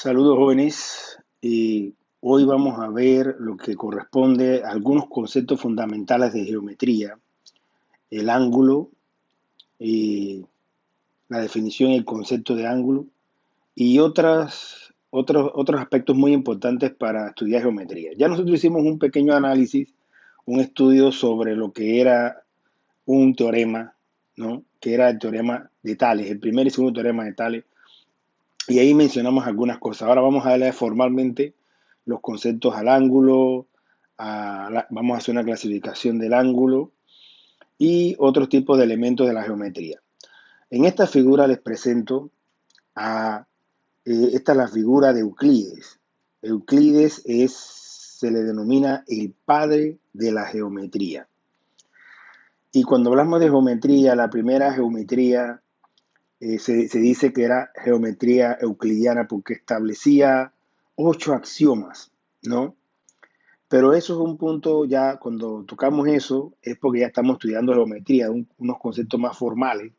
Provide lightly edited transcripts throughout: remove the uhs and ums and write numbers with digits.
Saludos jóvenes, y hoy vamos a ver lo que corresponde a algunos conceptos fundamentales de geometría, el ángulo, y la definición y el concepto de ángulo y otros aspectos muy importantes para estudiar geometría. Ya nosotros hicimos un pequeño análisis, un estudio sobre lo que era un teorema, ¿no? Que era el teorema de Tales, el primer y segundo teorema de Tales, y ahí mencionamos algunas cosas. Ahora vamos a darle formalmente los conceptos al ángulo, vamos a hacer una clasificación del ángulo y otros tipos de elementos de la geometría. En esta figura les presento esta es la figura de Euclides. Euclides se le denomina el padre de la geometría. Y cuando hablamos de geometría, la primera geometría se dice que era geometría euclidiana porque establecía 8 axiomas, ¿no? Pero eso es un punto, ya cuando tocamos eso, es porque ya estamos estudiando geometría, unos conceptos más formales,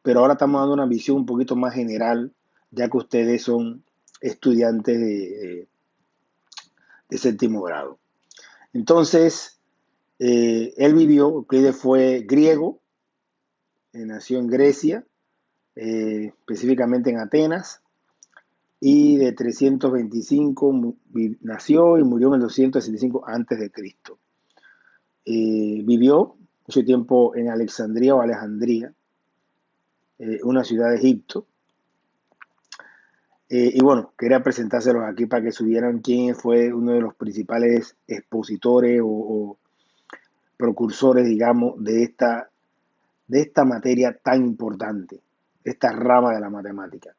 pero ahora estamos dando una visión un poquito más general, ya que ustedes son estudiantes de séptimo grado. Entonces, Euclides fue griego, nació en Grecia, específicamente en Atenas, y de 325 nació y murió en el 265 antes de Cristo. Vivió mucho tiempo en Alejandría o Alejandría, una ciudad de Egipto. Y bueno, quería presentárselos aquí para que supieran quién fue uno de los principales expositores o precursores, digamos, de esta materia tan importante, esta rama de la matemática.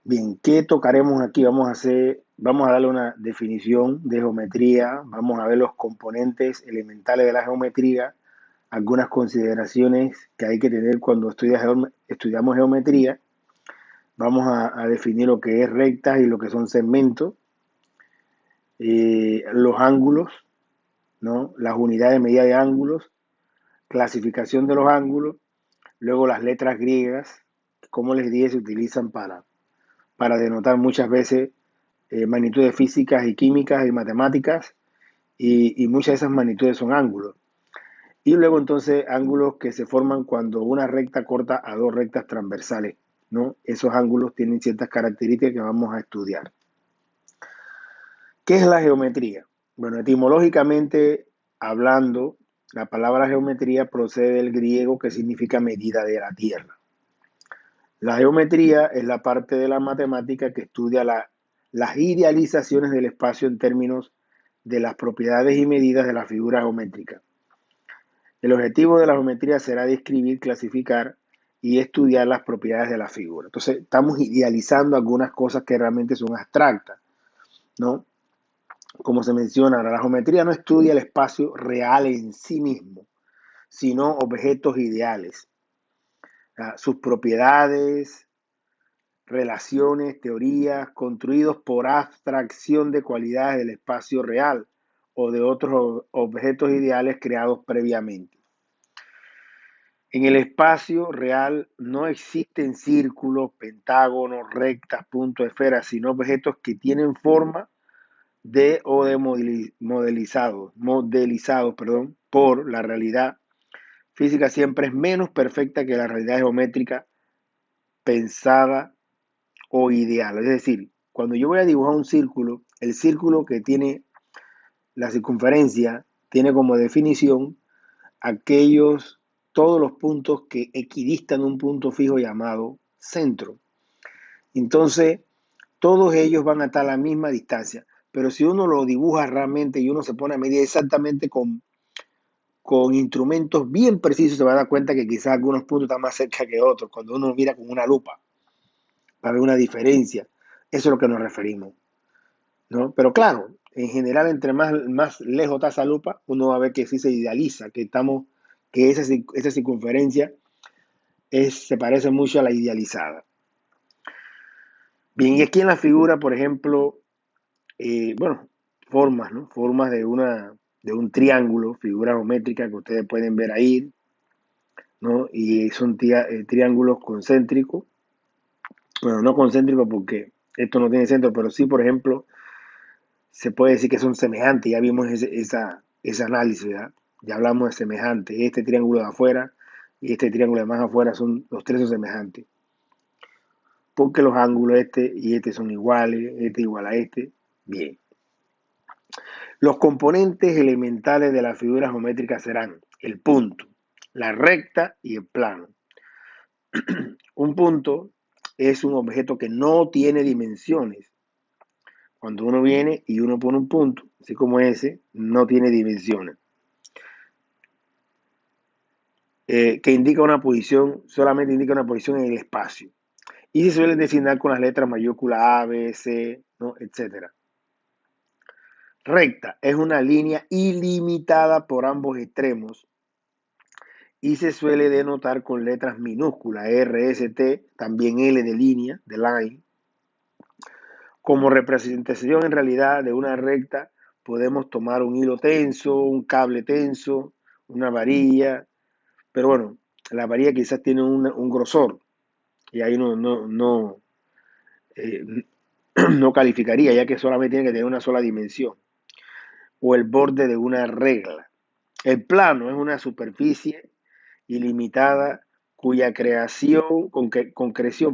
Bien, ¿qué tocaremos aquí? Vamos a darle una definición de geometría, vamos a ver los componentes elementales de la geometría, algunas consideraciones que hay que tener cuando estudiamos geometría, vamos a definir lo que es rectas y lo que son segmentos, los ángulos, ¿no? Las unidades de medida de ángulos, clasificación de los ángulos, luego las letras griegas, como les dije, se utilizan para denotar muchas veces magnitudes físicas y químicas y matemáticas, y muchas de esas magnitudes son ángulos. Y luego entonces ángulos que se forman cuando una recta corta a dos rectas transversales, ¿no? Esos ángulos tienen ciertas características que vamos a estudiar. ¿Qué es la geometría? Bueno, etimológicamente hablando, la palabra geometría procede del griego que significa medida de la tierra. La geometría es la parte de la matemática que estudia las idealizaciones del espacio en términos de las propiedades y medidas de la figura geométrica. El objetivo de la geometría será describir, clasificar y estudiar las propiedades de la figura. Entonces, estamos idealizando algunas cosas que realmente son abstractas, ¿no? Como se menciona, la geometría no estudia el espacio real en sí mismo, sino objetos ideales, sus propiedades, relaciones, teorías, construidos por abstracción de cualidades del espacio real o de otros objetos ideales creados previamente. En el espacio real no existen círculos, pentágonos, rectas, puntos, esferas, sino objetos que tienen forma modelizados, por la realidad física siempre es menos perfecta que la realidad geométrica pensada o ideal. Es decir, cuando yo voy a dibujar un círculo, el círculo que tiene la circunferencia tiene como definición todos los puntos que equidistan un punto fijo llamado centro. Entonces, todos ellos van a estar a la misma distancia. Pero si uno lo dibuja realmente y uno se pone a medir exactamente con instrumentos bien precisos, se va a dar cuenta que quizás algunos puntos están más cerca que otros, cuando uno mira con una lupa, para ver una diferencia. Eso es a lo que nos referimos, ¿no? Pero claro, en general, entre más lejos está esa lupa, uno va a ver que sí se idealiza, que esa circunferencia se parece mucho a la idealizada. Bien, y aquí en la figura, por ejemplo, formas, ¿no? Formas de un triángulo, figura geométrica que ustedes pueden ver ahí, ¿no? Y son triángulos concéntricos. Bueno, no concéntrico porque esto no tiene centro, pero sí, por ejemplo, se puede decir que son semejantes. Ya vimos ese análisis, ¿verdad? Ya hablamos de semejantes. Este triángulo de afuera y este triángulo de más afuera son los tres son semejantes. Porque los ángulos este y este son iguales, este igual a este. Bien. Los componentes elementales de la figura geométrica serán el punto, la recta y el plano. Un punto es un objeto que no tiene dimensiones. Cuando uno viene y uno pone un punto, así como ese, no tiene dimensiones. Que indica una posición, solamente indica una posición en el espacio. Y se suelen designar con las letras mayúsculas A, B, C, ¿no? Etcétera. Recta es una línea ilimitada por ambos extremos y se suele denotar con letras minúsculas, R, S, T, también L de línea, de line. Como representación en realidad de una recta, podemos tomar un hilo tenso, un cable tenso, una varilla, pero bueno, la varilla quizás tiene un grosor y ahí eh, no calificaría, ya que solamente tiene que tener una sola dimensión, o el borde de una regla. El plano es una superficie ilimitada cuya concreción,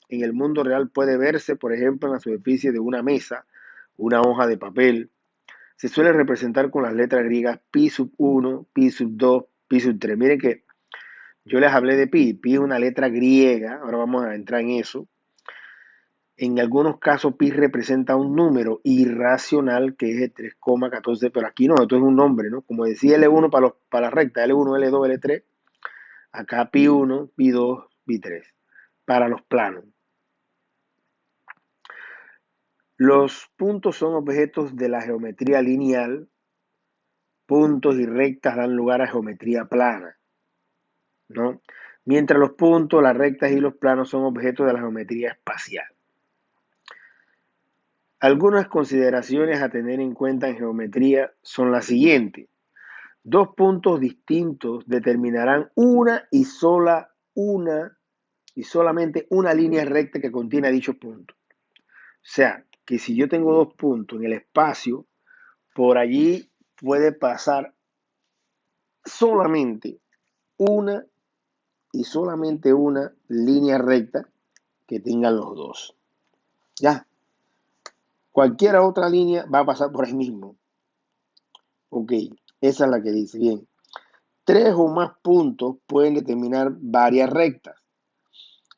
en el mundo real puede verse, por ejemplo, en la superficie de una mesa, una hoja de papel. Se suele representar con las letras griegas pi sub 1, pi sub 2, pi sub 3. Miren que yo les hablé de pi. Pi es una letra griega, ahora vamos a entrar en eso. En algunos casos pi representa un número irracional que es el 3,14, pero aquí no, esto es un nombre, ¿no? Como decía L1 para la recta, L1, L2, L3, acá pi 1, pi 2, pi 3, para los planos. Los puntos son objetos de la geometría lineal. Puntos y rectas dan lugar a geometría plana, ¿no? Mientras los puntos, las rectas y los planos son objetos de la geometría espacial. Algunas consideraciones a tener en cuenta en geometría son las siguientes. Dos puntos distintos determinarán solamente una línea recta que contiene dichos puntos. O sea, que si yo tengo dos puntos en el espacio, por allí puede pasar solamente una solamente una línea recta que tengan los dos. Ya, cualquier otra línea va a pasar por ahí mismo. Ok, esa es la que dice. Bien, tres o más puntos pueden determinar varias rectas,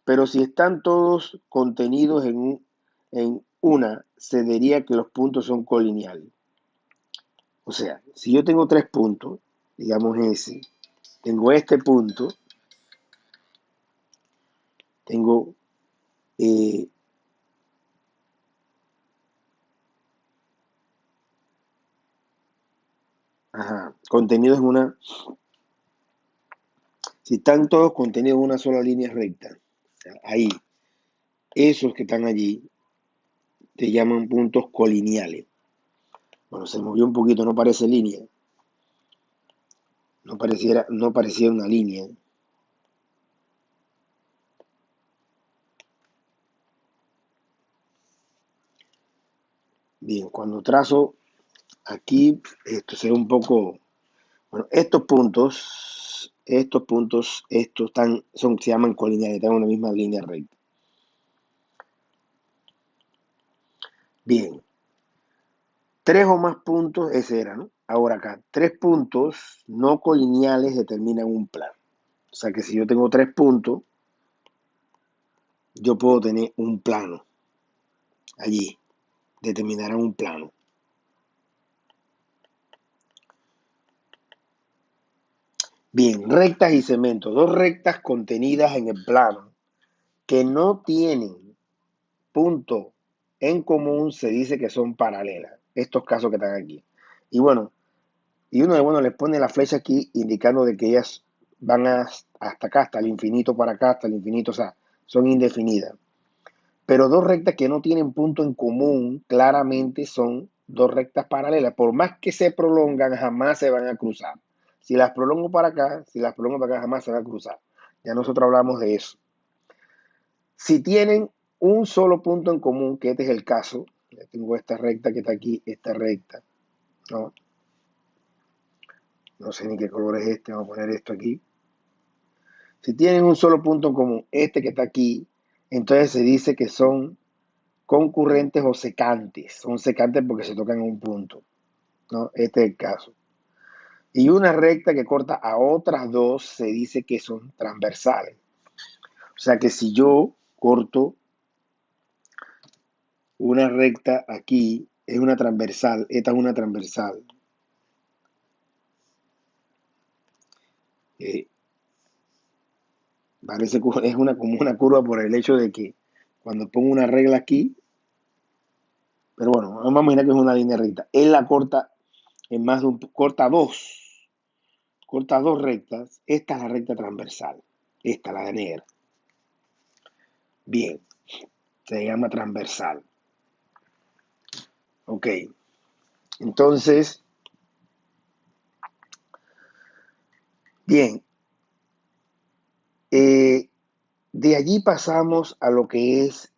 pero si están todos contenidos en una, se diría que los puntos son colineales. O sea, si yo tengo tres puntos, digamos ese, tengo este punto, tengo contenidos en una. Si están todos contenidos en una sola línea recta, ahí, esos que están allí, te llaman puntos colineales. Bueno, se movió un poquito, no parece línea. No parecía una línea. Bien, cuando trazo aquí, esto se ve un poco. Bueno, estos se llaman colineales, están en una misma línea recta. Bien, tres o más puntos, ese era, ¿no? Ahora acá, tres puntos no colineales determinan un plano. O sea que si yo tengo tres puntos, yo puedo tener un plano allí, determinarán un plano. Bien, rectas y cemento, dos rectas contenidas en el plano que no tienen punto en común, se dice que son paralelas, estos casos que están aquí. Y bueno, les pone la flecha aquí indicando de que ellas van hasta acá, hasta el infinito para acá, hasta el infinito, o sea, son indefinidas. Pero dos rectas que no tienen punto en común, claramente son dos rectas paralelas. Por más que se prolongan, jamás se van a cruzar. Si las prolongo para acá, jamás se van a cruzar. Ya nosotros hablamos de eso. Si tienen un solo punto en común, que este es el caso. Ya tengo esta recta que está aquí, esta recta, ¿no? No sé ni qué color es este, vamos a poner esto aquí. Si tienen un solo punto en común, este que está aquí, entonces se dice que son concurrentes o secantes. Son secantes porque se tocan en un punto, ¿no? Este es el caso. Y una recta que corta a otras dos se dice que son transversales. O sea que si yo corto una recta aquí, es una transversal, esta es una transversal. Eh, Parece que es como una curva por el hecho de que cuando pongo una regla aquí, pero bueno, vamos a imaginar que es una línea recta. Él la corta en más de un, corta dos rectas. Esta es la recta transversal, esta, la de negro. Bien, se llama transversal. Ok, entonces, bien, de allí pasamos a lo que es,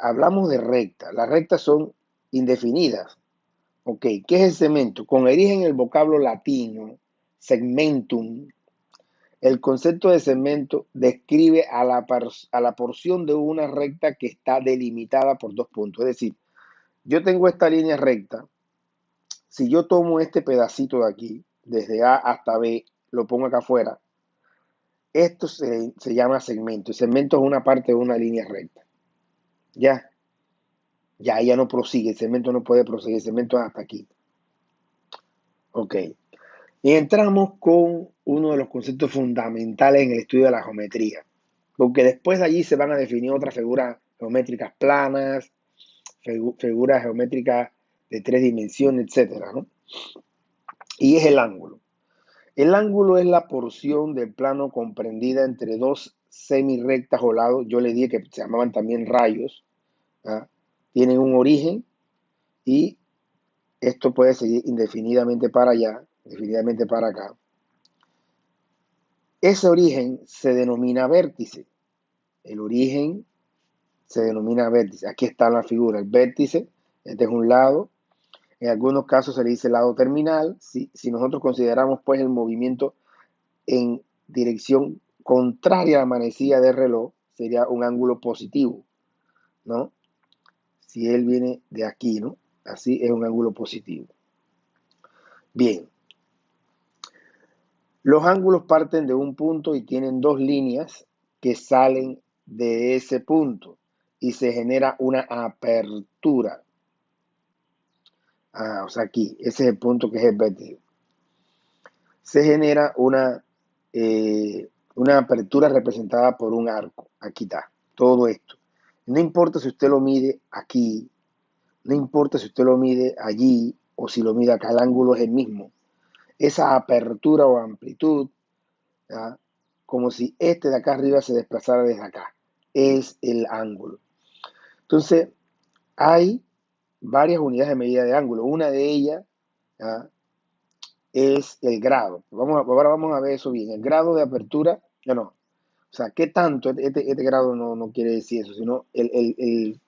hablamos de recta. Las rectas son indefinidas. Ok, ¿qué es el segmento? Con origen en el vocablo latino, segmentum, el concepto de segmento describe a la porción de una recta que está delimitada por dos puntos. Es decir, yo tengo esta línea recta. Si yo tomo este pedacito de aquí, desde A hasta B, lo pongo acá afuera, esto se llama segmento. El segmento es una parte de una línea recta. Ya, ya no prosigue, el segmento no puede proseguir, el segmento es hasta aquí. Ok. Y entramos con uno de los conceptos fundamentales en el estudio de la geometría, porque después de allí se van a definir otras figuras geométricas planas, figuras geométricas de tres dimensiones, etcétera, ¿no? Y es el ángulo. El ángulo es la porción del plano comprendida entre dos semirrectas o lados. Yo le dije que se llamaban también rayos. ¿Ah? Tienen un origen y esto puede seguir indefinidamente para allá, indefinidamente para acá. Ese origen se denomina vértice. El origen se denomina vértice. Aquí está la figura, el vértice. Este es un lado. En algunos casos se le dice lado terminal. Si nosotros consideramos pues el movimiento en dirección contraria a la manecilla del reloj, sería un ángulo positivo, ¿no? Si él viene de aquí, ¿no? Así es un ángulo positivo. Bien. Los ángulos parten de un punto y tienen dos líneas que salen de ese punto y se genera una apertura. O sea, aquí, ese es el punto que es el vértice. Se genera una apertura representada por un arco. Aquí está, todo esto. No importa si usted lo mide aquí, no importa si usted lo mide allí o si lo mide acá, el ángulo es el mismo. Esa apertura o amplitud, ¿ya? Como si este de acá arriba se desplazara desde acá, es el ángulo. Entonces, hay varias unidades de medida de ángulo. Una de ellas, ¿ya?, es el grado. Ahora vamos a ver eso bien. El grado de apertura, no. O sea, ¿qué tanto? Este grado no quiere decir eso, sino el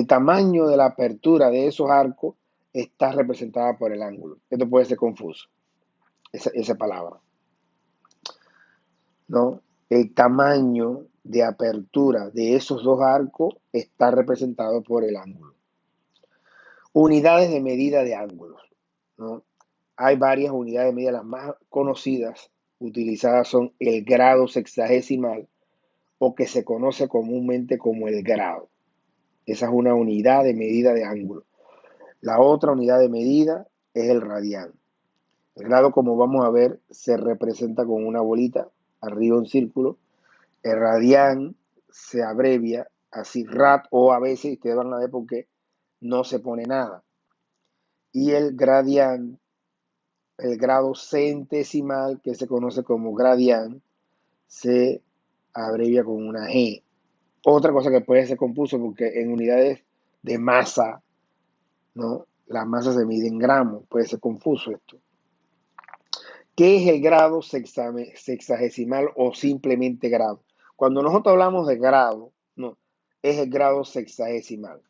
tamaño de la apertura de esos arcos está representada por el ángulo. Esto puede ser confuso, esa palabra, ¿no? El tamaño de apertura de esos dos arcos está representado por el ángulo. Unidades de medida de ángulos, ¿no? Hay varias unidades de medida, las más conocidas utilizadas son el grado sexagesimal o que se conoce comúnmente como el grado. Esa es una unidad de medida de ángulo. La otra unidad de medida es el radián. El grado, como vamos a ver, se representa con una bolita, arriba un círculo. El radián se abrevia así, rad, o a veces, ustedes van a ver por qué, no se pone nada. Y el gradián, el grado centesimal, que se conoce como gradián, se abrevia con una G. Otra cosa que puede ser confuso, porque en unidades de masa, ¿no?, la masa se mide en gramos, puede ser confuso esto. ¿Qué es el grado sexagesimal o simplemente grado? Cuando nosotros hablamos de grado, no, es el grado sexagesimal,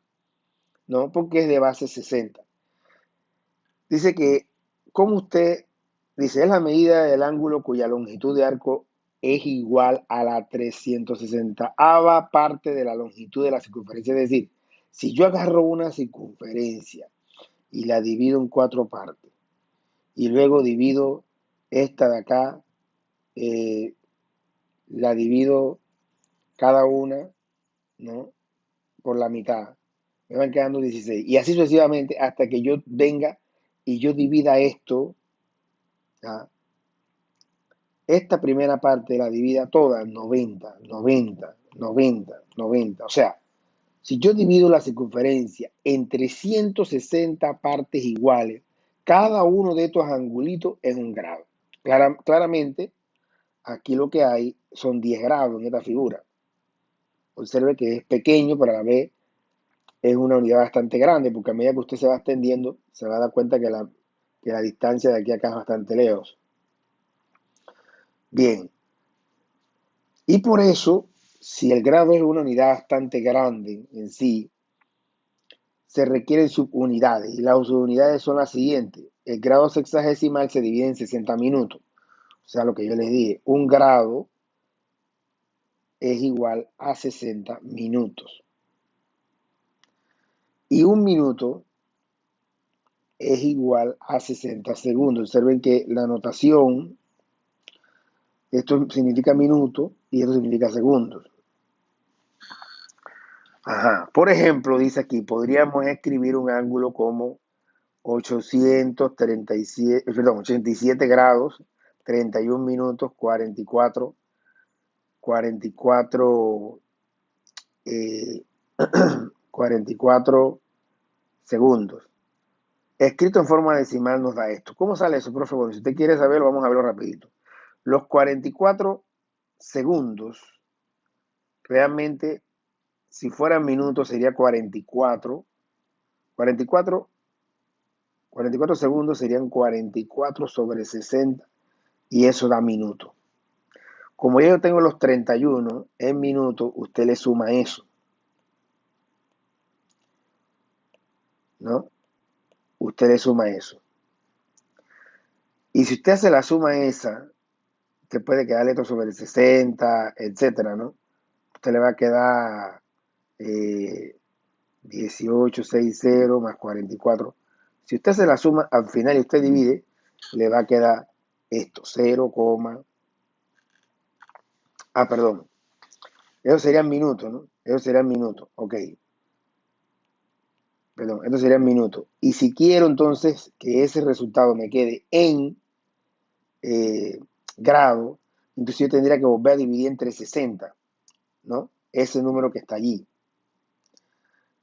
¿no? Porque es de base 60. Dice que, como usted dice, es la medida del ángulo cuya longitud de arco es igual a la 360ª parte de la longitud de la circunferencia. Es decir, si yo agarro una circunferencia y la divido en 4 partes, y luego divido esta de acá, la divido cada una, ¿no?, por la mitad, me van quedando 16. Y así sucesivamente hasta que yo venga y yo divida esto, ¿ah?, esta primera parte la divida toda en 90, 90, 90, 90. O sea, si yo divido la circunferencia en 360 partes iguales, cada uno de estos angulitos es un grado. Claramente, aquí lo que hay son 10 grados en esta figura. Observe que es pequeño, pero a la vez es una unidad bastante grande, porque a medida que usted se va extendiendo, se va a dar cuenta que la distancia de aquí a acá es bastante lejos. Bien, y por eso, si el grado es una unidad bastante grande en sí, se requieren subunidades, y las subunidades son las siguientes. El grado sexagesimal se divide en 60 minutos. O sea, lo que yo les dije, un grado es igual a 60 minutos. Y un minuto es igual a 60 segundos. Observen que la notación, esto significa minuto y esto significa segundos. Ajá. Por ejemplo, dice aquí, podríamos escribir un ángulo como 87 grados, 31 minutos, 44 eh, 44 segundos. Escrito en forma decimal nos da esto. ¿Cómo sale eso, profe? Bueno, si usted quiere saberlo, vamos a verlo rapidito. Los 44 segundos, realmente, si fueran minutos, sería 44. 44 segundos serían 44 sobre 60 y eso da minutos. Como yo tengo los 31 en minutos, usted le suma eso, ¿no? Usted le suma eso. Y si usted hace la suma esa, usted puede quedarle esto sobre el 60, etcétera, ¿no? Usted le va a quedar 1860 más 44. Si usted se la suma al final y usted divide, le va a quedar esto, 0, perdón. Eso serían minutos, ¿no? Eso serían minutos, ok. Perdón, esto serían minutos. Y si quiero entonces que ese resultado me quede en grado, entonces yo tendría que volver a dividir entre 60, ¿no? Ese número que está allí.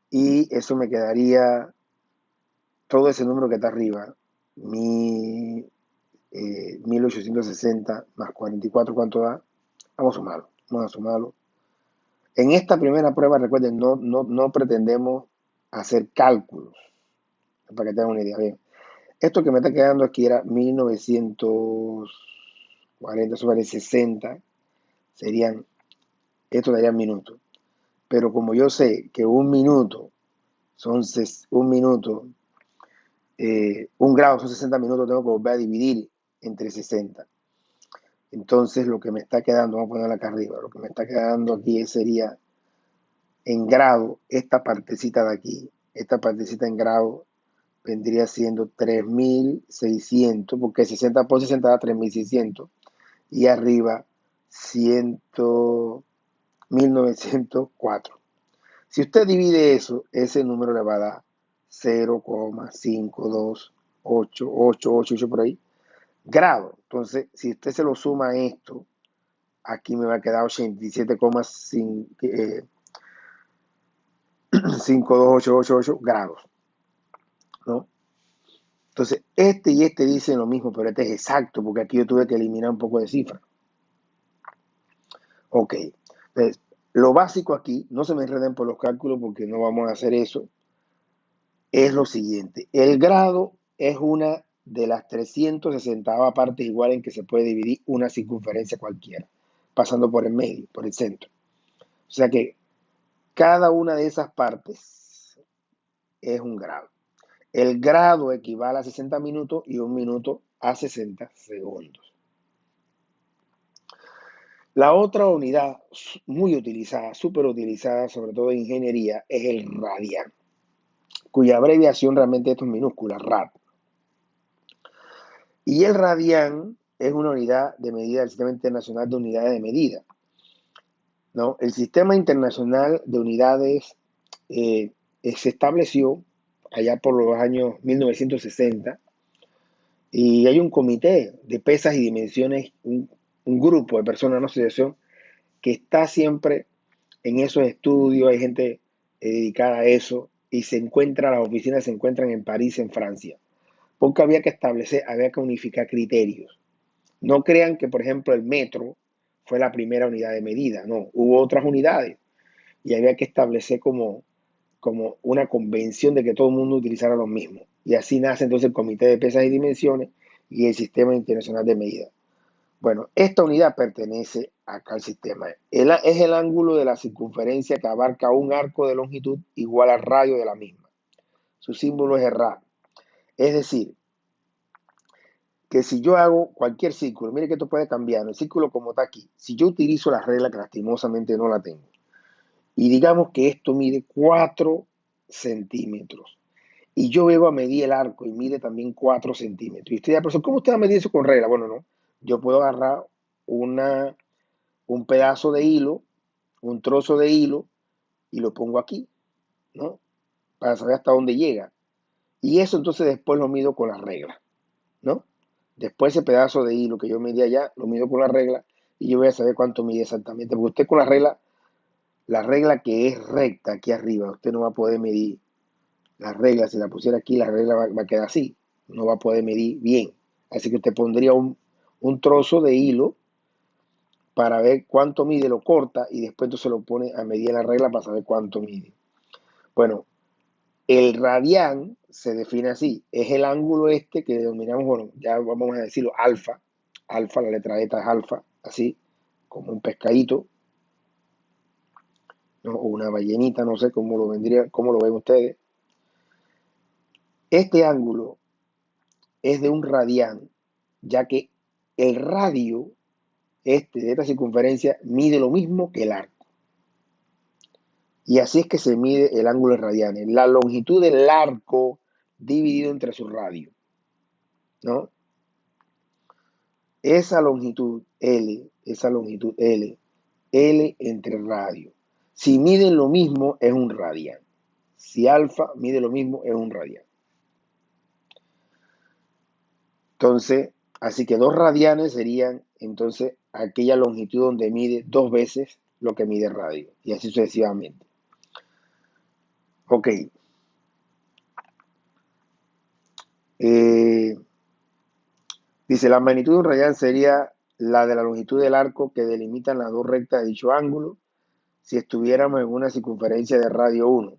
Y eso me quedaría todo ese número que está arriba, 1860 más 44, ¿cuánto da? Vamos a sumarlo. En esta primera prueba, recuerden, no pretendemos hacer cálculos, para que tengan una idea. Bien, esto que me está quedando aquí era 1940 sobre 60, esto daría minutos. Pero como yo sé que un minuto son un grado son 60 minutos, tengo que volver a dividir entre 60. Entonces lo que me está quedando, vamos a ponerlo acá arriba, lo que me está quedando aquí sería en grado, esta partecita de aquí, esta partecita en grado vendría siendo 3600, porque 60 por 60 da 3600, y arriba 1904. Si usted divide eso, ese número le va a dar 0,52888 por ahí, grado. Entonces, si usted se lo suma a esto, aquí me va a quedar 87,52888 grados, ¿no? Entonces, este y este dicen lo mismo, pero este es exacto, porque aquí yo tuve que eliminar un poco de cifra. Ok, entonces, lo básico aquí, no se me enreden por los cálculos porque no vamos a hacer eso, es lo siguiente. El grado es una de las 360 partes iguales en que se puede dividir una circunferencia cualquiera, pasando por el medio, por el centro. O sea que cada una de esas partes es un grado. El grado equivale a 60 minutos y un minuto a 60 segundos. La otra unidad muy utilizada, súper utilizada, sobre todo en ingeniería, es el radian, cuya abreviación realmente es minúscula, rad. Y el radian es una unidad de medida del Sistema Internacional de Unidades de Medida, ¿no? El Sistema Internacional de Unidades se estableció allá por los años 1960 y hay un comité de pesas y dimensiones, un grupo de personas, una asociación que está siempre en esos estudios, hay gente dedicada a eso y las oficinas se encuentran en París, en Francia, porque había que unificar criterios. No crean que, por ejemplo, el metro fue la primera unidad de medida, no, hubo otras unidades y había que establecer como una convención de que todo el mundo utilizara lo mismo. Y así nace entonces el Comité de Pesas y Dimensiones y el Sistema Internacional de Medida. Bueno, esta unidad pertenece acá al sistema. Es el ángulo de la circunferencia que abarca un arco de longitud igual al radio de la misma. Su símbolo es el rad. Es decir, que si yo hago cualquier círculo, mire que esto puede cambiar, el círculo como está aquí, si yo utilizo la regla que lastimosamente no la tengo, y digamos que esto mide 4 centímetros, y yo vengo a medir el arco y mide también 4 centímetros, y usted dice, profesor, ¿cómo usted va a medir eso con regla? Bueno, no, yo puedo agarrar un pedazo de hilo, un trozo de hilo, y lo pongo aquí, ¿no? Para saber hasta dónde llega. Y eso entonces después lo mido con la regla, ¿no? Después ese pedazo de hilo que yo medí allá, lo mido con la regla y yo voy a saber cuánto mide exactamente. Porque usted con la regla que es recta aquí arriba, usted no va a poder medir la regla. Si la pusiera aquí, la regla va a quedar así. No va a poder medir bien. Así que usted pondría un trozo de hilo para ver cuánto mide, lo corta y después entonces lo pone a medir la regla para saber cuánto mide. Bueno, el radián se define así, es el ángulo este que denominamos, bueno, ya vamos a decirlo, alfa, alfa, la letra eta es alfa, así, como un pescadito, ¿no? O una ballenita, no sé cómo cómo lo ven ustedes. Este ángulo es de un radián, ya que el radio de esta circunferencia mide lo mismo que el arco. Y así es que se mide el ángulo de radianes, la longitud del arco dividido entre su radio, ¿no? Esa longitud L, L entre radio. Si miden lo mismo, es un radián. Si alfa mide lo mismo, es un radián. Entonces, así que 2 radianes serían entonces aquella longitud donde mide 2 veces lo que mide radio. Y así sucesivamente. Ok. Dice, la magnitud de un radián sería la de la longitud del arco que delimitan las dos rectas de dicho ángulo si estuviéramos en una circunferencia de radio 1.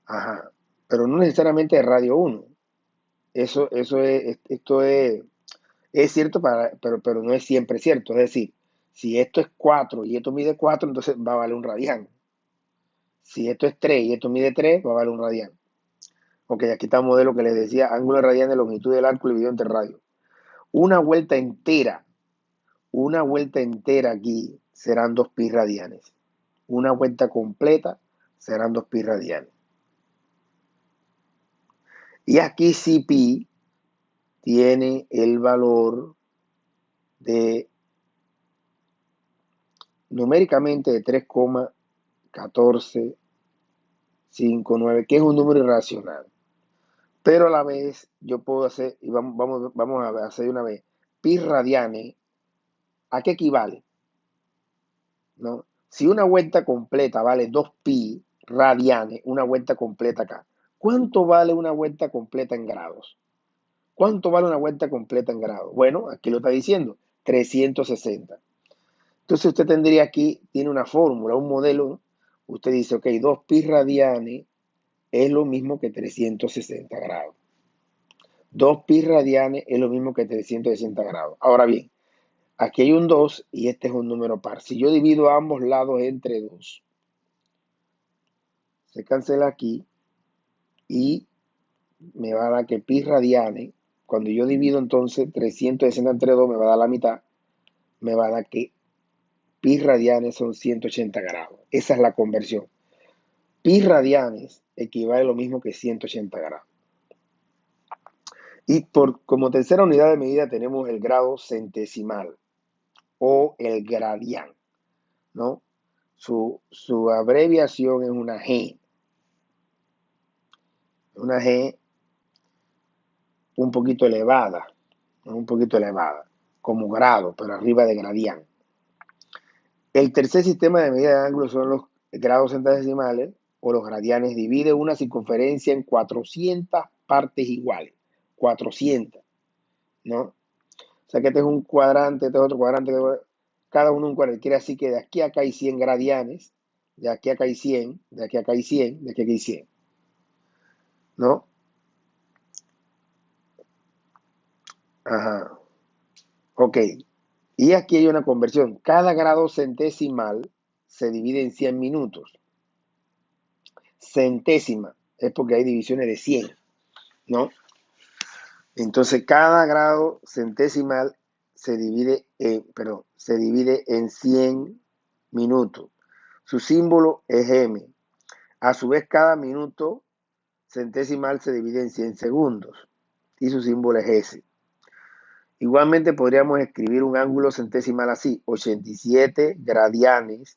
Ajá. Pero no necesariamente de radio 1. Esto es cierto, pero no es siempre cierto. Es decir, si esto es 4 y esto mide 4, entonces va a valer un radián. Si esto es 3 y esto mide 3, va a valer un radián. Ok, aquí está el modelo que les decía, ángulo de radián de longitud del arco dividido entre radio. Una vuelta entera aquí serán 2 pi radianes. Una vuelta completa serán 2 pi radianes. Y aquí sí pi tiene el valor de numéricamente de 3,1459, que es un número irracional. Pero a la vez yo puedo hacer, y vamos a hacer una vez, pi radianes, ¿a qué equivale? ¿No? Si una vuelta completa vale 2 pi radianes, una vuelta completa acá, ¿cuánto vale una vuelta completa en grados? ¿Cuánto vale una vuelta completa en grados? Bueno, aquí lo está diciendo, 360. Entonces usted tendría aquí, tiene una fórmula, un modelo, ¿no? Usted dice, ok, 2 pi radianes es lo mismo que 360 grados. 2 pi radianes es lo mismo que 360 grados. Ahora bien, aquí hay un 2 y este es un número par. Si yo divido ambos lados entre 2, se cancela aquí y me va a dar que pi radianes, cuando yo divido entonces 360 entre 2 me va a dar la mitad, me va a dar que pi radianes son 180 grados. Esa es la conversión. Pi radianes equivale a lo mismo que 180 grados. Y como tercera unidad de medida tenemos el grado centesimal o el gradián, ¿no? Su abreviación es una G. Una G un poquito elevada, como grado, pero arriba de gradián. El tercer sistema de medida de ángulo son los grados centesimales o los gradianes. Divide una circunferencia en 400 partes iguales. 400, ¿no? O sea que este es un cuadrante, este es otro cuadrante, cada uno un cuadrante. Quiere decir que de aquí a acá hay 100 gradianes, de aquí a acá hay 100, de aquí a acá hay 100, de aquí a acá hay 100, ¿no? Ajá. Ok. Y aquí hay una conversión. Cada grado centesimal se divide en 100 minutos. Centésima es porque hay divisiones de 100, ¿no? Entonces cada grado centesimal se divide en 100 minutos. Su símbolo es M. A su vez, cada minuto centesimal se divide en 100 segundos y su símbolo es S. Igualmente podríamos escribir un ángulo centesimal así: 87 gradianes,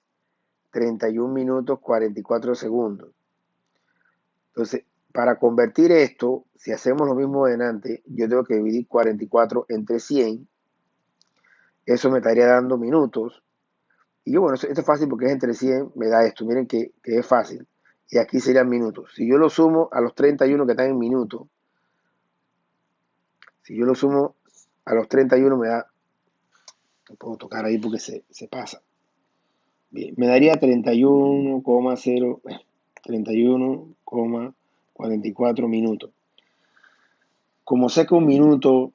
31 minutos, 44 segundos. Entonces, para convertir esto, si hacemos lo mismo de antes, yo tengo que dividir 44 entre 100. Eso me estaría dando minutos. Y yo, bueno, esto es fácil porque es entre 100, me da esto. Miren que es fácil. Y aquí serían minutos. Si yo lo sumo a los 31 que están en minutos, si yo lo sumo a los 31 me da, no puedo tocar ahí porque se pasa. Bien, me daría 31,44 minutos. Como sé que un minuto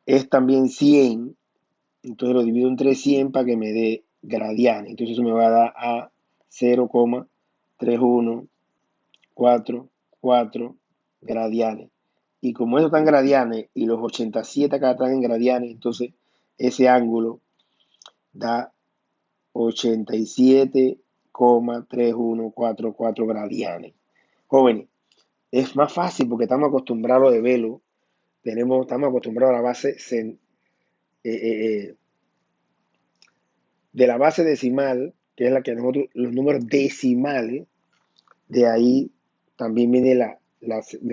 es también 100, entonces lo divido entre 100 para que me dé gradianes. Entonces eso me va a dar a 0,31444 gradianes. Y como eso está en gradianes y los 87 acá están en gradianes, entonces ese ángulo da 87,3144 gradianes. Jóvenes, es más fácil porque estamos acostumbrados de verlo. Estamos acostumbrados a la base de la base decimal, que es la que nosotros, los números decimales, de ahí también viene la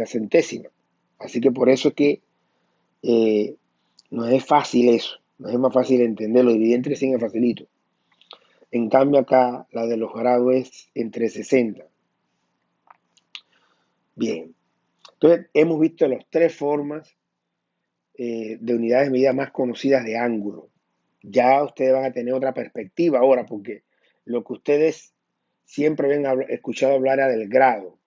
centésima. Así que por eso es que no es fácil eso, no es más fácil entenderlo. Dividir entre 100 es facilito. En cambio acá la de los grados es entre 60. Bien, entonces hemos visto las tres formas de unidades de medida más conocidas de ángulo. Ya ustedes van a tener otra perspectiva ahora, porque lo que ustedes siempre habían escuchado hablar era del grado,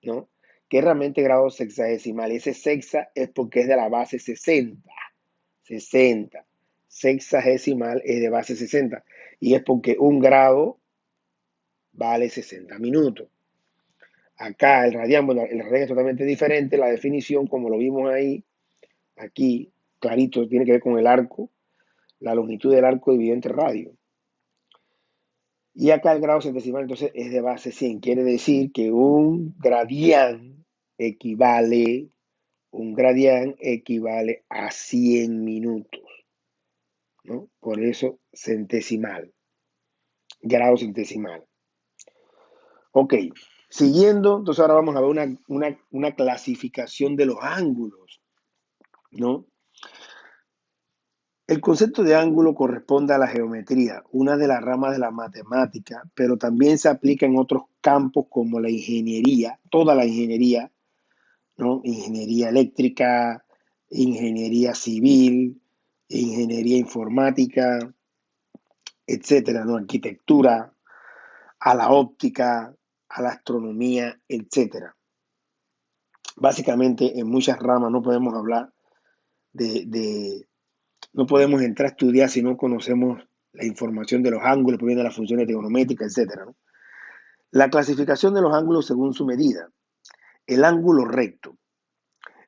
¿no? Que es realmente grado sexagesimal. Y ese sexa es porque es de la base 60. 60. Sexagesimal es de base 60. Y es porque un grado vale 60 minutos. Acá el radián, bueno, el radián es totalmente diferente. La definición, como lo vimos ahí, aquí, clarito, tiene que ver con el arco, la longitud del arco dividido entre radio. Y acá el grado centesimal entonces es de base 100. Quiere decir que un gradián equivale a 100 minutos, ¿no? Por eso centesimal, grado centesimal. Ok, siguiendo, entonces ahora vamos a ver una clasificación de los ángulos, ¿no? El concepto de ángulo corresponde a la geometría, una de las ramas de la matemática, pero también se aplica en otros campos como la ingeniería, toda la ingeniería, ¿no? Ingeniería eléctrica, ingeniería civil, ingeniería informática, etcétera, ¿no? Arquitectura, a la óptica, a la astronomía, etcétera. Básicamente, en muchas ramas no podemos hablar no podemos entrar a estudiar si no conocemos la información de los ángulos, proviene de las funciones trigonométricas, etc., ¿no? La clasificación de los ángulos según su medida. El ángulo recto.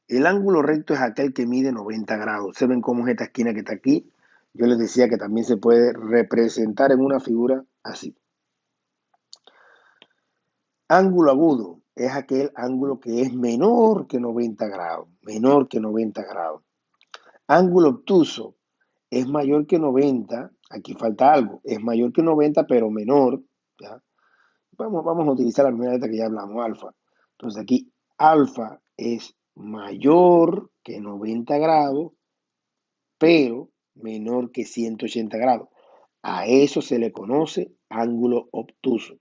El ángulo recto es aquel que mide 90 grados. ¿Se ven cómo es esta esquina que está aquí? Yo les decía que también se puede representar en una figura así. Ángulo agudo es aquel ángulo que es menor que 90 grados. Menor que 90 grados. Ángulo obtuso es mayor que 90. Aquí falta algo. Es mayor que 90 pero menor. ¿Ya? Vamos a utilizar la primera letra que ya hablamos, alfa. Entonces aquí alfa es mayor que 90 grados, pero menor que 180 grados. A eso se le conoce ángulo obtuso.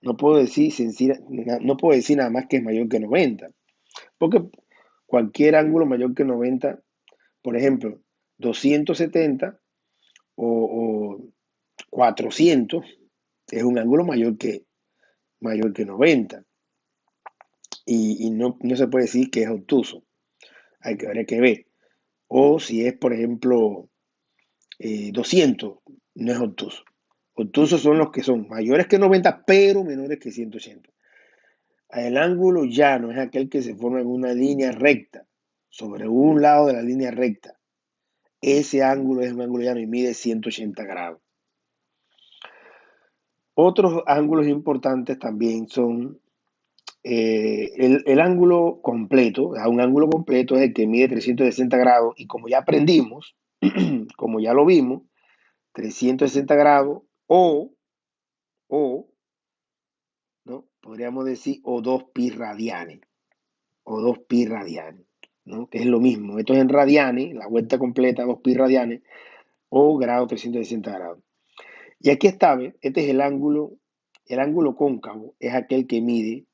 No puedo decir, no puedo decir nada más que es mayor que 90, porque cualquier ángulo mayor que 90, por ejemplo, 270 o 400, es un ángulo mayor que 90. Y no se puede decir que es obtuso. Hay que ver. O si es, por ejemplo, 200, no es obtuso. Obtusos son los que son mayores que 90, pero menores que 180. El ángulo llano es aquel que se forma en una línea recta, sobre un lado de la línea recta. Ese ángulo es un ángulo llano y mide 180 grados. Otros ángulos importantes también son el ángulo completo. Un ángulo completo es el que mide 360 grados y como ya aprendimos, como ya lo vimos, 360 grados o, ¿no? Podríamos decir, o 2 pi radianes, ¿no? Que es lo mismo. Esto es en radianes, la vuelta completa, 2 pi radianes, o grado 360 grados. Y aquí está, ¿ves? Este es el ángulo cóncavo, es aquel que mide,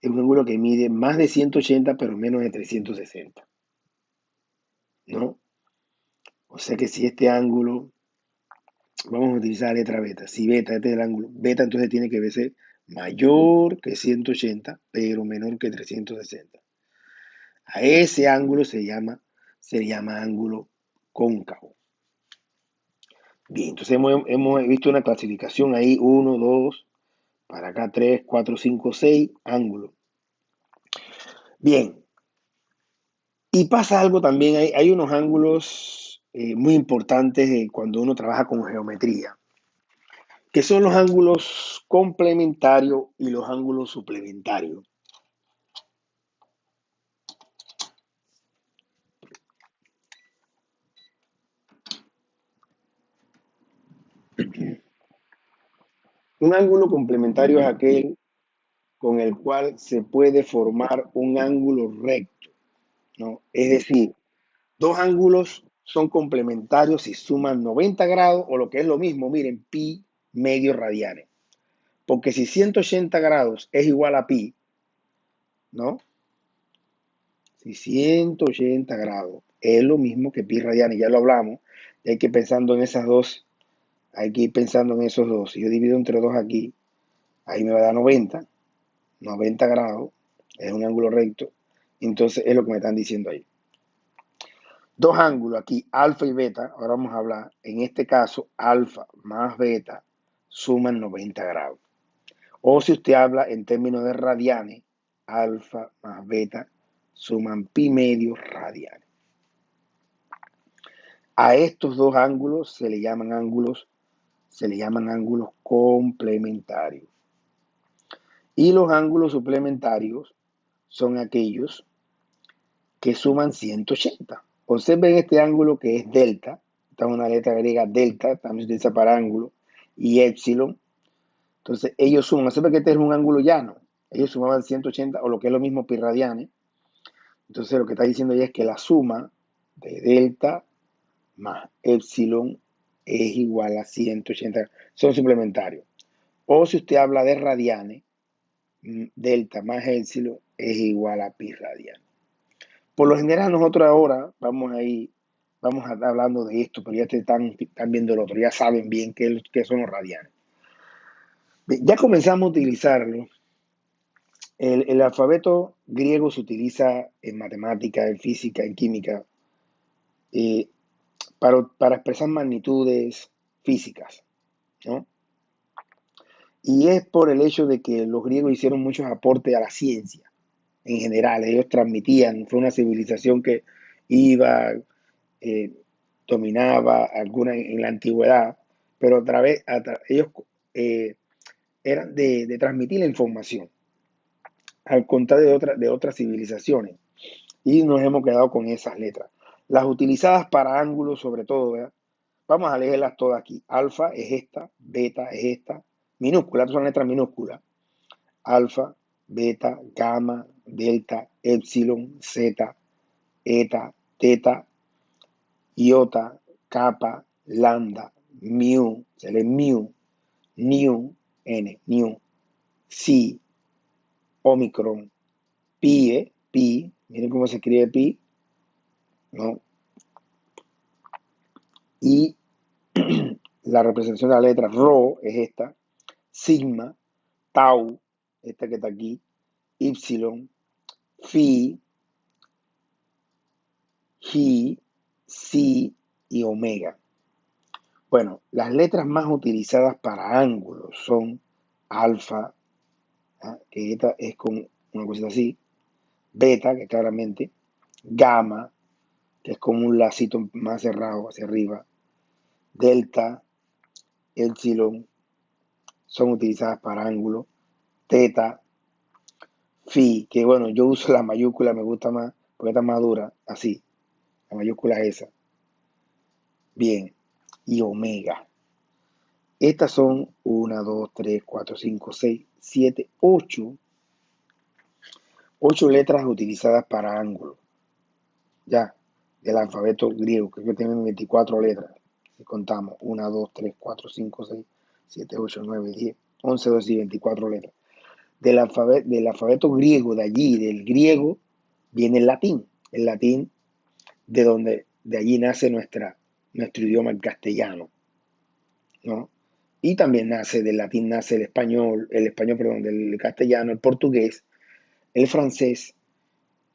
es un ángulo que mide más de 180, pero menos de 360, ¿no? O sea que si este ángulo, vamos a utilizar la letra beta, si beta, este es el ángulo, beta entonces tiene que ser mayor que 180, pero menor que 360. A ese ángulo se llama ángulo cóncavo. Bien, entonces hemos visto una clasificación ahí, 1, 2, para acá 3, 4, 5, 6 ángulos. Bien, y pasa algo también, hay unos ángulos muy importantes cuando uno trabaja con geometría, que son los ángulos complementarios y los ángulos suplementarios. Un ángulo complementario es aquel con el cual se puede formar un ángulo recto, ¿no? Es decir, dos ángulos son complementarios si suman 90 grados o lo que es lo mismo, miren, pi medios radianes. Porque si 180 grados es igual a pi, ¿no? Si 180 grados es lo mismo que pi radianes, ya lo hablamos, y hay que ir pensando en esas dos, hay que ir pensando en esos dos. Si yo divido entre dos aquí, ahí me va a dar 90 grados, es un ángulo recto, entonces es lo que me están diciendo ahí. Dos ángulos aquí, alfa y beta, ahora vamos a hablar, en este caso, alfa más beta suman 90 grados. O si usted habla en términos de radianes, alfa más beta suman pi medios radianes. A estos dos ángulos se le llaman ángulos complementarios. Y los ángulos suplementarios son aquellos que suman 180. Observen este ángulo que es delta, esta es una letra griega delta, también se utiliza para ángulo, y épsilon. Entonces ellos suman, observen que este es un ángulo llano, ellos sumaban 180 o lo que es lo mismo pi radianes. Entonces lo que está diciendo ya es que la suma de delta más épsilon es igual a 180, son suplementarios. O si usted habla de radianes, delta más épsilon es igual a pi radianes. Por lo general nosotros ahora vamos a estar hablando de esto, pero ya están viendo el otro, ya saben bien qué son los radianes. Ya comenzamos a utilizarlo. El alfabeto griego se utiliza en matemática, en física, en química, para expresar magnitudes físicas, ¿no? Y es por el hecho de que los griegos hicieron muchos aportes a la ciencia en general. Ellos transmitían, fue una civilización que iba, eh, dominaba alguna en la antigüedad, pero ellos eh, eran de transmitir la información, al contrario de otras civilizaciones. Y nos hemos quedado con esas letras. Las utilizadas para ángulos, sobre todo, ¿verdad? Vamos a leerlas todas aquí. Alfa es esta, beta es esta, minúsculas, estas son letras minúsculas. Alfa, beta, gamma, delta, epsilon, zeta, eta, teta, iota, kappa, lambda, mu, se lee mu, nu, n, nu, psi, omicron, pi, pi, miren cómo se escribe pi, ¿no? Y la representación de la letra rho es esta, sigma, tau, esta que está aquí, epsilon, phi, chi, psi y omega. Bueno, las letras más utilizadas para ángulos son alfa, ¿ah? Que esta es con una cosita así, beta, que claramente, gamma, que es como un lacito más cerrado hacia arriba, delta, epsilon, son utilizadas para ángulos, teta, phi, que bueno, yo uso la mayúscula, me gusta más, porque está más dura, así, la mayúscula es esa, bien, y omega. Estas son 1, 2, 3, 4, 5, 6, 7, 8 letras utilizadas para ángulo, ya, del alfabeto griego, que tienen 24 letras. Si contamos 1, 2, 3, 4, 5, 6, 7, 8, 9, 10, 11, 12 y 24 letras. Del alfabeto griego, de allí, del griego, viene el latín. El latín, de allí nace nuestro idioma, el castellano, ¿no? Y también del latín nace el español, perdón, del castellano, el portugués, el francés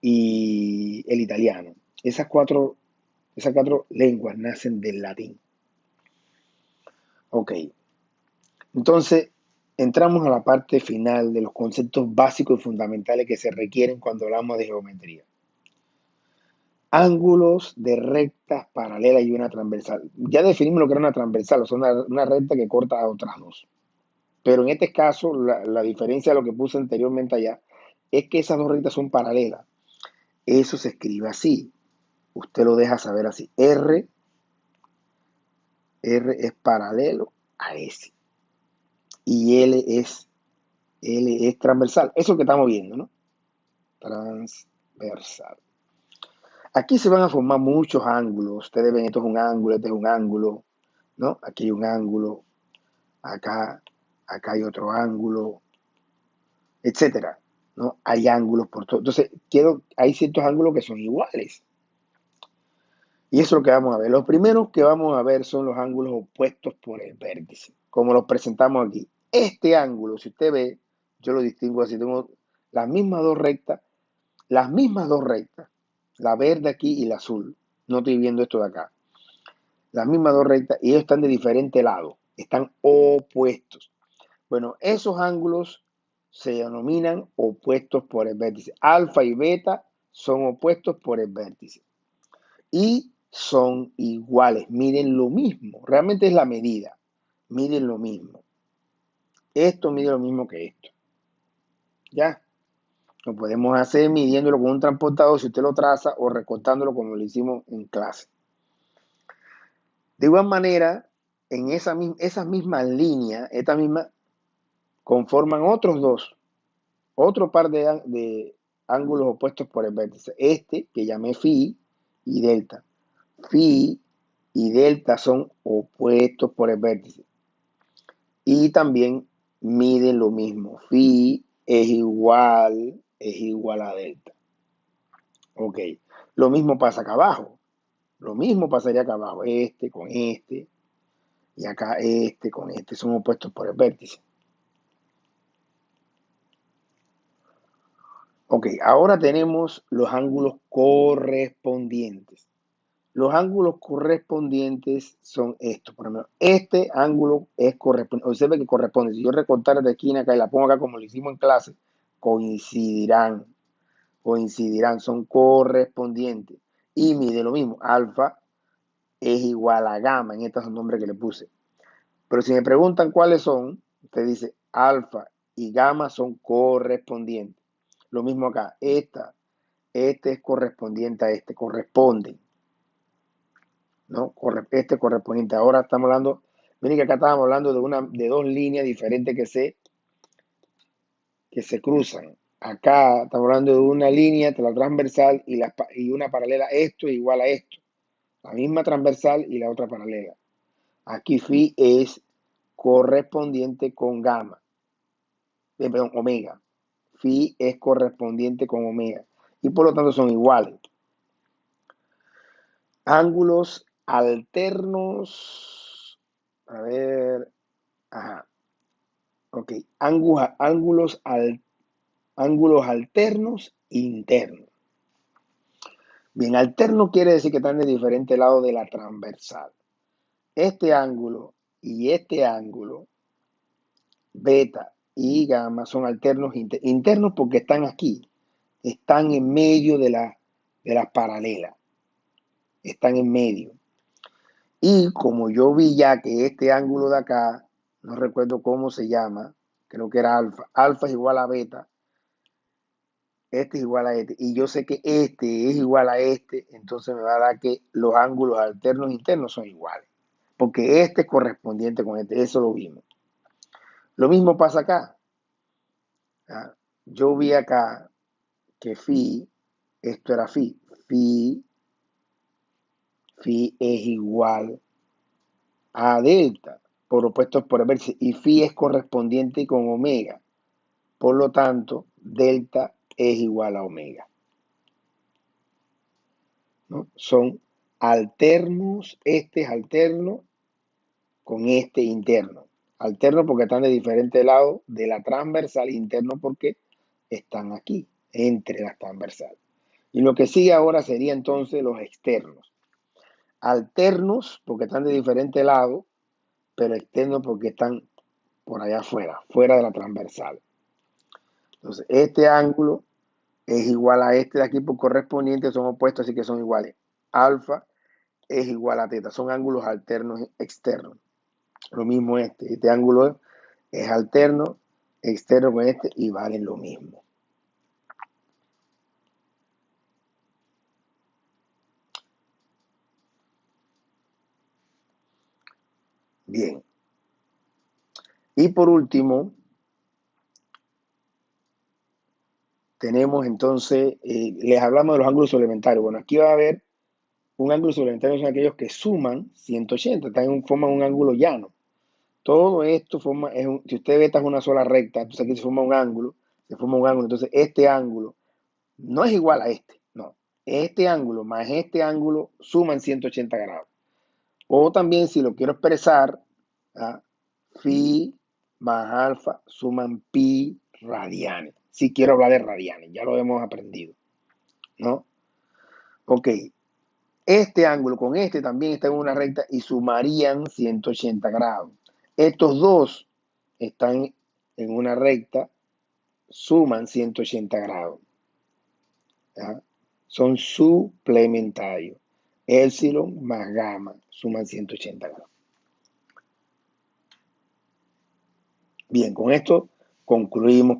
y el italiano. Esas cuatro lenguas nacen del latín. Ok, entonces entramos a la parte final de los conceptos básicos y fundamentales que se requieren cuando hablamos de geometría. Ángulos de rectas paralelas y una transversal. Ya definimos lo que era una transversal, o sea, una recta que corta a otras dos. Pero en este caso, la diferencia de lo que puse anteriormente allá, es que esas dos rectas son paralelas. Eso se escribe así. Usted lo deja saber así. R es paralelo a S. Y L es transversal. Eso que estamos viendo, ¿no? Transversal. Aquí se van a formar muchos ángulos. Ustedes ven, esto es un ángulo, este es un ángulo, ¿no? Aquí hay un ángulo, acá hay otro ángulo, etcétera, ¿no? Hay ángulos por todo. Entonces, hay ciertos ángulos que son iguales. Y eso es lo que vamos a ver. Los primeros que vamos a ver son los ángulos opuestos por el vértice, como los presentamos aquí. Este ángulo, si usted ve, yo lo distingo así, tengo las mismas dos rectas, la verde aquí y la azul. No estoy viendo esto de acá. Las mismas dos rectas y ellos están de diferente lado, están opuestos. Bueno, esos ángulos se denominan opuestos por el vértice. Alfa y beta son opuestos por el vértice. Y son iguales, miden lo mismo. Realmente es la medida. Miden lo mismo. Esto mide lo mismo que esto. ¿Ya? Lo podemos hacer midiéndolo con un transportador si usted lo traza o recortándolo como lo hicimos en clase. De igual manera, en esas mismas líneas, estas mismas, conforman otro par de ángulos opuestos por el vértice. Este, que llamé phi y delta. Phi y delta son opuestos por el vértice. Y también miden lo mismo. Phi es igual a delta. Ok. Lo mismo pasa acá abajo. Lo mismo pasaría acá abajo. Este con este. Y acá este con este. Son opuestos por el vértice. Ok. Ahora tenemos los ángulos correspondientes. Los ángulos correspondientes son estos. Por ejemplo, este ángulo es correspondiente. Observe que corresponde. Si yo recortara de esquina acá y la pongo acá como lo hicimos en clase, coincidirán. Coincidirán, son correspondientes. Y mide lo mismo. Alfa es igual a gamma. En estos son nombres que le puse. Pero si me preguntan cuáles son, usted dice alfa y gamma son correspondientes. Lo mismo acá. Este es correspondiente a este. Corresponden. ¿No? Este correspondiente. Ahora estamos hablando, miren que acá estábamos hablando de dos líneas diferentes que se cruzan. Acá estamos hablando de una línea, la transversal y una paralela. Esto es igual a esto. La misma transversal y la otra paralela. Aquí phi es correspondiente con gamma. Perdón, omega. Phi es correspondiente con omega. Y por lo tanto son iguales. Ángulos alternos. A ver. Ajá. Ok. Ángulos alternos internos. Bien, alterno quiere decir que están de diferente lado de la transversal. Este ángulo y este ángulo, beta y gamma, son alternos internos porque están aquí. Están en medio de las paralelas. Están en medio. Y como yo vi ya que este ángulo de acá, no recuerdo cómo se llama, creo que era alfa. Alfa es igual a beta. Este es igual a este. Y yo sé que este es igual a este. Entonces me va a dar que los ángulos alternos internos son iguales. Porque este es correspondiente con este. Eso lo vimos. Lo mismo pasa acá. Yo vi acá que phi, esto era phi. Phi es igual a delta, por opuestos por verse, y phi es correspondiente con omega. Por lo tanto, delta es igual a omega. ¿No? Son alternos, este es alterno con este interno. Alterno porque están de diferente lado de la transversal, interno porque están aquí, entre las transversales. Y lo que sigue ahora sería entonces los externos. Alternos porque están de diferente lado, pero externos porque están por allá afuera, fuera de la transversal. Entonces, este ángulo es igual a este de aquí por correspondiente, son opuestos, así que son iguales. Alfa es igual a teta, son ángulos alternos externos. Lo mismo este ángulo es alterno, externo con este y valen lo mismo. Bien. Y por último, tenemos entonces, les hablamos de los ángulos suplementarios. Bueno, aquí va a haber un ángulo suplementario, son aquellos que suman 180, forman un ángulo llano. Todo esto forma, si usted ve, esta es una sola recta, entonces aquí se forma un ángulo, entonces este ángulo no es igual a este, no. Este ángulo más este ángulo suman 180 grados. O también si lo quiero expresar, phi más alfa suman pi radianes. Si quiero hablar de radianes, ya lo hemos aprendido, ¿no? Ok, este ángulo con este también está en una recta y sumarían 180 grados. Estos dos están en una recta, suman 180 grados. ¿Ya? Son suplementarios. Epsilon más gamma suman 180 grados. Bien, con esto concluimos.